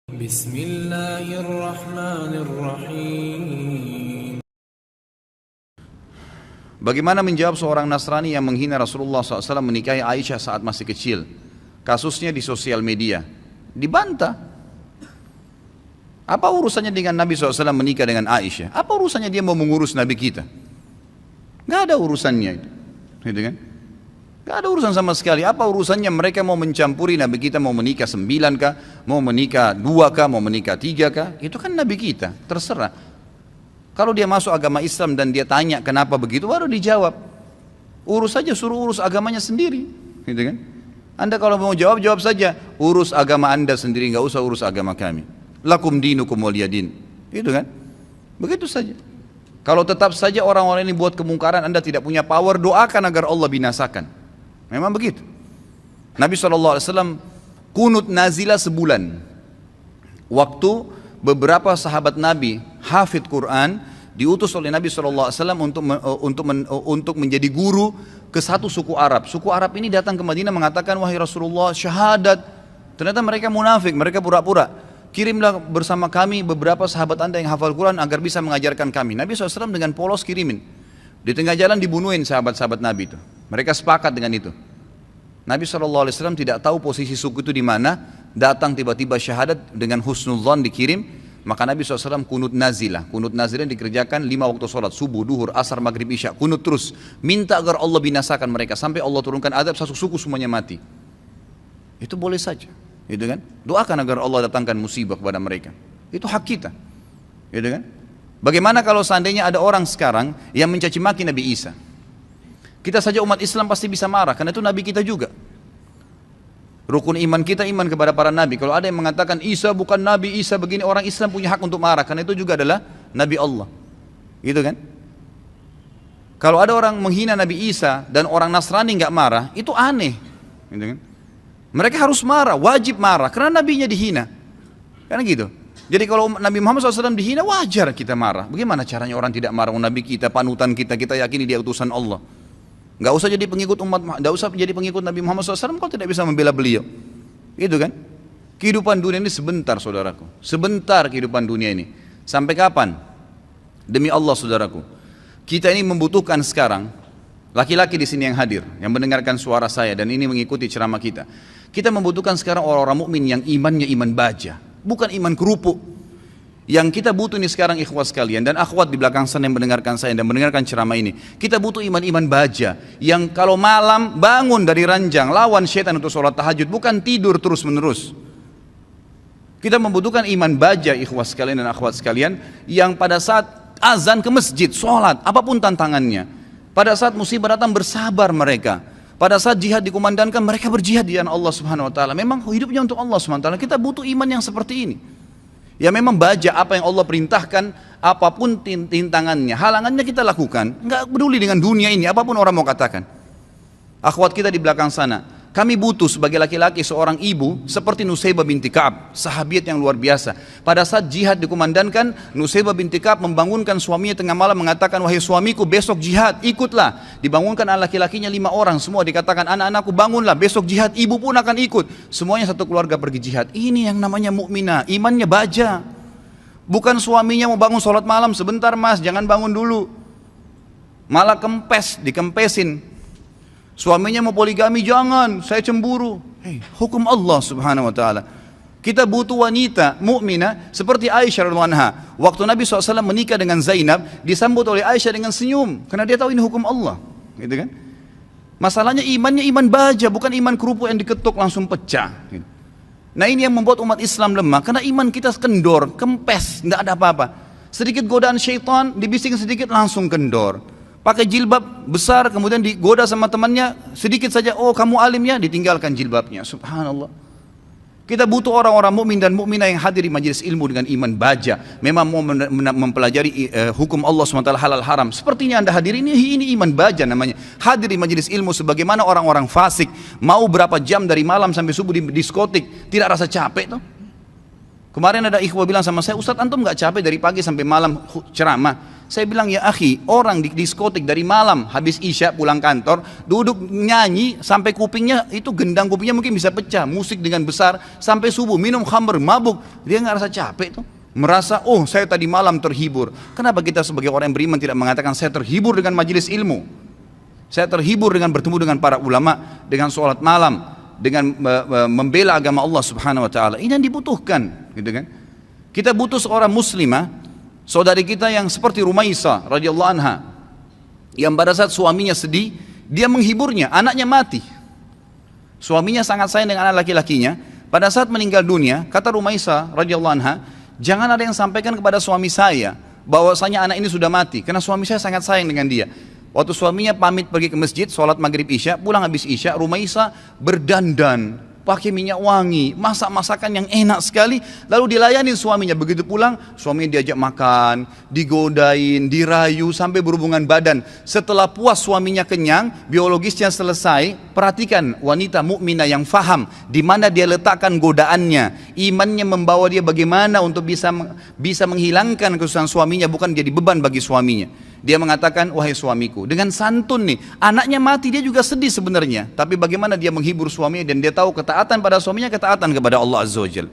Bismillahirrahmanirrahim. Bagaimana menjawab seorang Nasrani yang menghina Rasulullah SAW menikahi Aisyah saat masih kecil? Kasusnya di sosial media. Dibantah. Apa urusannya dengan Nabi SAW menikah dengan Aisyah? Apa urusannya dia mau mengurus Nabi kita? Gak ada urusannya itu. Gitu kan? Gak ada urusan sama sekali. Apa urusannya mereka mau mencampuri Nabi kita, mau menikah 9 kah, mau menikah 2 kah, mau menikah 3 kah? Itu kan Nabi kita, terserah. Kalau dia masuk agama Islam dan dia tanya kenapa begitu, baru dijawab. Urus saja, suruh urus agamanya sendiri, gitu kan? Anda kalau mau jawab, jawab saja. Urus agama Anda sendiri, nggak usah urus agama kami. Lakum dinukum waliyadin, gitu kan? Begitu saja. Kalau tetap saja orang-orang ini buat kemungkaran, Anda tidak punya power, doakan agar Allah binasakan. Memang begitu. Nabi SAW kunut nazilah sebulan. Waktu beberapa sahabat Nabi hafid Quran diutus oleh Nabi SAW untuk menjadi guru ke satu suku Arab. Suku Arab ini datang ke Madinah mengatakan, wahai Rasulullah, syahadat. Ternyata mereka munafik, mereka pura-pura. Kirimlah bersama kami beberapa sahabat Anda yang hafal Quran agar bisa mengajarkan kami. Nabi SAW dengan polos kirimin. Di tengah jalan dibunuhin sahabat-sahabat Nabi itu. Mereka sepakat dengan itu. Nabi SAW tidak tahu posisi suku itu di mana. Datang tiba-tiba syahadat dengan husnudzon dikirim. Maka Nabi SAW kunut nazilah. Kunut nazilah dikerjakan 5 waktu sholat. Subuh, duhur, asar, maghrib, isya. Kunut terus. Minta agar Allah binasakan mereka. Sampai Allah turunkan adab, satu suku semuanya mati. Itu boleh saja. Gitu kan? Doakan agar Allah datangkan musibah kepada mereka. Itu hak kita. Gitu kan? Bagaimana kalau seandainya ada orang sekarang yang mencaci maki Nabi Isa? Kita saja umat Islam pasti bisa marah, karena itu Nabi kita juga. Rukun iman kita iman kepada para Nabi. Kalau ada yang mengatakan Isa bukan Nabi, Isa begini, orang Islam punya hak untuk marah, karena itu juga adalah Nabi Allah. Gitu kan? Kalau ada orang menghina Nabi Isa dan orang Nasrani nggak marah, itu aneh. Gitu kan? Mereka harus marah, wajib marah, karena Nabinya dihina. Karena gitu. Jadi kalau Nabi Muhammad SAW dihina, wajar kita marah. Bagaimana caranya orang tidak marah? Nabi kita, panutan kita, kita yakini dia utusan Allah. Gak usah jadi pengikut gak usah jadi pengikut Nabi Muhammad SAW kalau tidak bisa membela beliau. Itu kan? Kehidupan dunia ini sebentar, saudaraku. Sebentar kehidupan dunia ini. Sampai kapan? Demi Allah, saudaraku. Kita ini membutuhkan sekarang, laki-laki di sini yang hadir, yang mendengarkan suara saya dan ini mengikuti ceramah kita. Kita membutuhkan sekarang orang-orang mukmin yang imannya iman baja, bukan iman kerupuk. Yang kita butuh ini sekarang ikhwas sekalian dan akhwat di belakang sana yang mendengarkan saya dan mendengarkan ceramah ini. Kita butuh iman-iman baja yang kalau malam bangun dari ranjang lawan syaitan untuk sholat tahajud, bukan tidur terus menerus. Kita membutuhkan iman baja ikhwas sekalian dan akhwat sekalian yang pada saat azan ke masjid, sholat, apapun tantangannya. Pada saat musibah datang bersabar mereka. Pada saat jihad dikumandangkan mereka berjihad di jalan Allah Subhanahu Wa Taala. Memang hidupnya untuk Allah Subhanahu Wa Taala. Kita butuh iman yang seperti ini. Ya memang baja apa yang Allah perintahkan, apapun tintangannya, halangannya kita lakukan. Enggak peduli dengan dunia ini, apapun orang mau katakan. Akhwat kita di belakang sana, kami butuh sebagai laki-laki seorang ibu seperti Nusaybah binti Ka'ab, sahabiat yang luar biasa. Pada saat jihad dikumandangkan, Nusaybah binti Ka'ab membangunkan suaminya tengah malam mengatakan, wahai suamiku besok jihad, ikutlah. Dibangunkan anak laki-lakinya 5 orang, semua dikatakan anak-anakku bangunlah, besok jihad, ibu pun akan ikut. Semuanya satu keluarga pergi jihad. Ini yang namanya mukminah, imannya baja. Bukan suaminya mau bangun sholat malam, sebentar mas, jangan bangun dulu. Malah kempes, dikempesin. Suaminya mau poligami, jangan, saya cemburu. Hukum Allah Subhanahu Wa Taala. Kita butuh wanita mukminah seperti Aisyah radhiyallahu anha. Waktu Nabi SAW menikah dengan Zainab, disambut oleh Aisyah dengan senyum, karena dia tahu ini hukum Allah, gitu kan? Masalahnya imannya iman baja, bukan iman kerupuk yang diketuk langsung pecah. Gitu. Nah ini yang membuat umat Islam lemah, karena iman kita kendor, kempes, tidak ada apa-apa. Sedikit godaan syaitan, dibisikin sedikit langsung kendor. Pakai jilbab besar, kemudian digoda sama temannya, sedikit saja, oh kamu alimnya, ditinggalkan jilbabnya. Subhanallah. Kita butuh orang-orang mukmin dan mukminah yang hadir di majelis ilmu dengan iman baja. Memang mau mempelajari hukum Allah SWT halal haram. Sepertinya anda hadir ini iman baja namanya. Hadir di majelis ilmu sebagaimana orang-orang fasik. Mau berapa jam dari malam sampai subuh di diskotik, tidak rasa capek tuh. Kemarin ada ikhwah bilang sama saya, Ustadz antum gak capek dari pagi sampai malam ceramah? Saya bilang, ya akhi, orang di diskotik dari malam habis isya pulang kantor, duduk nyanyi sampai kupingnya itu gendang kupingnya mungkin bisa pecah, musik dengan besar sampai subuh, minum khamr, mabuk, dia nggak rasa capek tuh. Merasa, oh saya tadi malam terhibur. Kenapa kita sebagai orang yang beriman tidak mengatakan saya terhibur dengan majelis ilmu? Saya terhibur dengan bertemu dengan para ulama, dengan sholat malam, dengan membela agama Allah subhanahu wa ta'ala. Ini yang dibutuhkan, gitu kan? Kita butuh seorang muslimah, saudari kita yang seperti Rumaisa radhiyallahu anha, yang pada saat suaminya sedih, dia menghiburnya, anaknya mati. Suaminya sangat sayang dengan anak laki-lakinya. Pada saat meninggal dunia, kata Rumaisa radhiyallahu anha, jangan ada yang sampaikan kepada suami saya bahwasanya anak ini sudah mati, karena suami saya sangat sayang dengan dia. Waktu suaminya pamit pergi ke masjid, sholat maghrib isya, pulang habis isya, Rumaisa berdandan, pakai minyak wangi, masak masakan yang enak sekali, lalu dilayani suaminya. Begitu pulang, suaminya diajak makan, digodain, dirayu, sampai berhubungan badan. Setelah puas suaminya kenyang, biologisnya selesai, perhatikan wanita mukminah yang faham di mana dia letakkan godaannya, imannya membawa dia bagaimana untuk bisa menghilangkan kesusahan suaminya, bukan jadi beban bagi suaminya. Dia mengatakan, wahai suamiku, dengan santun nih, anaknya mati, dia juga sedih sebenarnya, tapi bagaimana dia menghibur suaminya, dan dia tahu ketaatan pada suaminya, ketaatan kepada Allah Azza wa Jalla.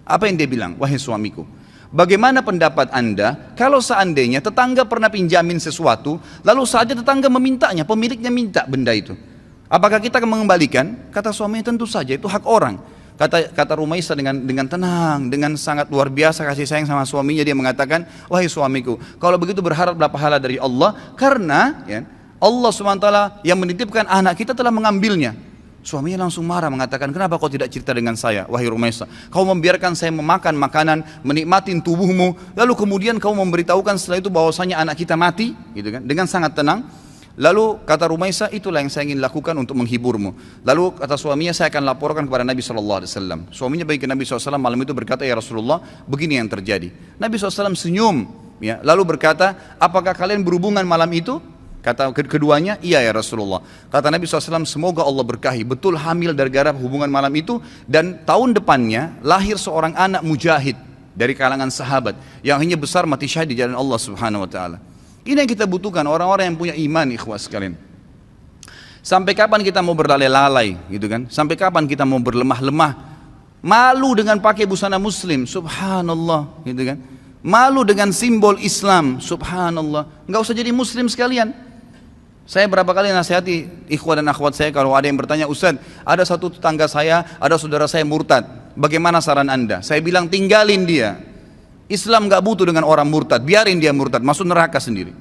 Apa yang dia bilang? Wahai suamiku, bagaimana pendapat anda kalau seandainya tetangga pernah pinjamin sesuatu, lalu saja tetangga memintanya, pemiliknya minta benda itu, apakah kita akan mengembalikan? Kata suaminya, tentu saja, itu hak orang. Kata Rumaisa dengan tenang, dengan sangat luar biasa kasih sayang sama suaminya, dia mengatakan, wahai suamiku, kalau begitu berharaplah pahala dari Allah, karena ya, Allah SWT yang menitipkan anak kita telah mengambilnya. Suaminya langsung marah, mengatakan, kenapa kau tidak cerita dengan saya, wahai Rumaisa? Kau membiarkan saya memakan makanan, menikmatin tubuhmu, lalu kemudian kau memberitahukan setelah itu bahwasanya anak kita mati, gitu kan? Dengan sangat tenang. Lalu kata Rumaisa, itulah yang saya ingin lakukan untuk menghiburmu. Lalu kata suaminya, saya akan laporkan kepada Nabi SAW. Suaminya pergi ke Nabi SAW malam itu, berkata, ya Rasulullah, begini yang terjadi. Nabi SAW senyum, ya, lalu berkata, apakah kalian berhubungan malam itu? Kata keduanya, iya ya Rasulullah. Kata Nabi SAW, semoga Allah berkahi, betul hamil gara-gara hubungan malam itu, dan tahun depannya lahir seorang anak mujahid dari kalangan sahabat yang hanya besar mati syahid di jalan Allah Subhanahu wa ta'ala. Ini yang kita butuhkan, orang-orang yang punya iman, ikhwah sekalian. Sampai kapan kita mau berlalai-lalai, gitu kan? Sampai kapan kita mau berlemah-lemah, malu dengan pakai busana muslim, subhanallah, gitu kan? Malu dengan simbol Islam, subhanallah. Nggak usah jadi muslim sekalian. Saya berapa kali nasihati ikhwah dan akhwat saya, kalau ada yang bertanya, Ustaz, ada satu tetangga saya, ada saudara saya murtad, bagaimana saran anda? Saya bilang, tinggalin dia. Islam gak butuh dengan orang murtad, biarin dia murtad, masuk neraka sendiri.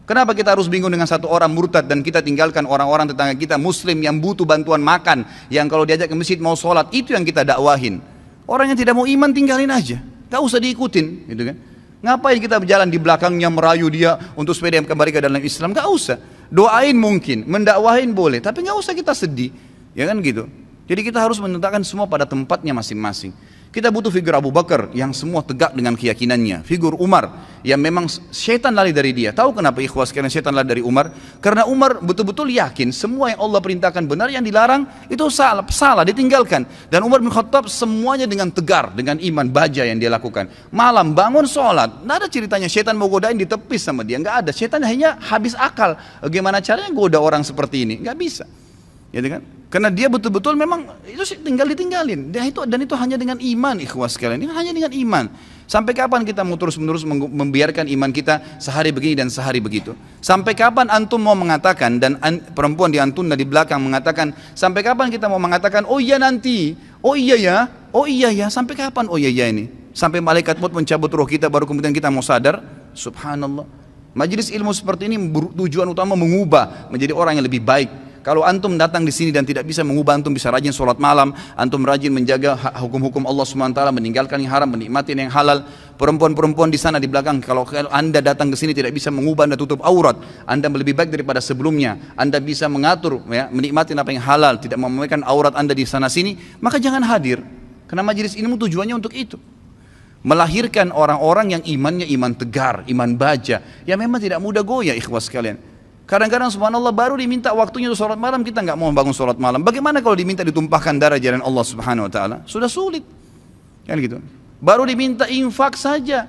Kenapa kita harus bingung dengan satu orang murtad dan kita tinggalkan orang-orang tetangga kita muslim yang butuh bantuan makan, yang kalau diajak ke masjid mau sholat, itu yang kita dakwahin. Orang yang tidak mau iman tinggalin aja, gak usah diikutin, gitu kan? Ngapain kita berjalan di belakangnya merayu dia untuk supaya dia kembali ke dalam Islam? Gak usah. Doain mungkin, mendakwahin boleh, tapi gak usah kita sedih, ya kan gitu. Jadi kita harus menetapkan semua pada tempatnya masing-masing. Kita butuh figur Abu Bakar yang semua tegak dengan keyakinannya. Figur Umar yang memang syaitan lari dari dia. Tahu kenapa ikhwah sekalian syaitan lari dari Umar? Karena Umar betul-betul yakin semua yang Allah perintahkan benar, yang dilarang itu salah, ditinggalkan. Dan Umar bin Khattab semuanya dengan tegar, dengan iman baja yang dia lakukan. Malam bangun sholat, nggak ada ceritanya syaitan mau godain ditepis sama dia, nggak ada. Syaitan hanya habis akal. Bagaimana caranya goda orang seperti ini? Nggak bisa. Ya kan? Karena dia betul-betul memang itu tinggal ditinggalin. Dan itu hanya dengan iman, ikhwas sekalian. Ini hanya dengan iman. Sampai kapan kita mau terus-menerus membiarkan iman kita sehari begini dan sehari begitu? Sampai kapan antum mau mengatakan, dan perempuan di antun di belakang mengatakan, sampai kapan kita mau mengatakan, oh iya nanti, oh iya ya, sampai kapan oh iya ya ini? Sampai malaikat maut mencabut roh kita baru kemudian kita mau sadar? Subhanallah. Majelis ilmu seperti ini tujuan utama mengubah menjadi orang yang lebih baik. Kalau antum datang di sini dan tidak bisa mengubah, antum bisa rajin sholat malam, antum rajin menjaga hukum-hukum Allah SWT, meninggalkan yang haram, menikmati yang halal. Perempuan-perempuan di sana di belakang, kalau anda datang ke sini tidak bisa mengubah, anda tutup aurat, anda lebih baik daripada sebelumnya, anda bisa mengatur, ya, menikmati apa yang halal, tidak memamerkan aurat anda di sana sini, maka jangan hadir. Karena majelis ilmu tujuannya untuk itu. Melahirkan orang-orang yang imannya iman tegar, iman baja, yang memang tidak mudah goyah, ikhwas sekalian. Kadang-kadang subhanallah baru diminta waktunya untuk sholat malam, kita nggak mau bangun sholat malam. Bagaimana kalau diminta ditumpahkan darah jalan Allah subhanahu wa ta'ala? Sudah sulit, kan gitu. Baru diminta infak saja,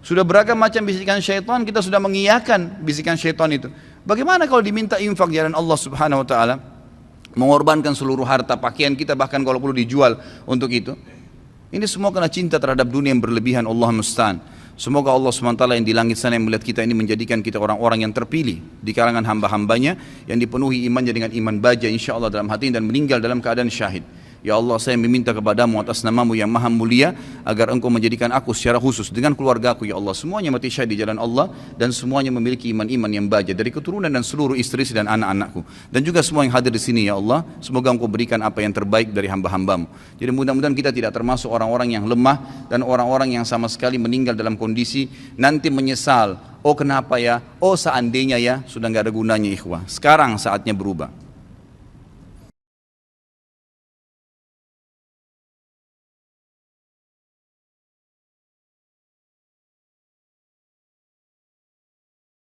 Sudah beragam macam bisikan syaitan, kita sudah mengiyakan bisikan syaitan itu. Bagaimana kalau diminta infak jalan Allah Subhanahu wa taala? Mengorbankan seluruh harta, pakaian kita bahkan kalau perlu dijual untuk itu. Ini semua karena cinta terhadap dunia yang berlebihan, Allah musta'an. Semoga Allah SWT yang di langit sana yang melihat kita ini menjadikan kita orang-orang yang terpilih di kalangan hamba-hambanya yang dipenuhi imannya dengan iman baja insyaAllah dalam hati dan meninggal dalam keadaan syahid. Ya Allah, saya meminta kepadamu atas namamu yang maha mulia agar engkau menjadikan aku secara khusus dengan keluargaku ya Allah semuanya mati syahid di jalan Allah dan semuanya memiliki iman-iman yang baja dari keturunan dan seluruh istri dan anak-anakku dan juga semua yang hadir di sini ya Allah, semoga engkau berikan apa yang terbaik dari hamba-hambamu. Jadi mudah-mudahan kita tidak termasuk orang-orang yang lemah dan orang-orang yang sama sekali meninggal dalam kondisi nanti menyesal, oh kenapa ya, oh seandainya ya, sudah nggak ada gunanya ikhwah. Sekarang saatnya berubah.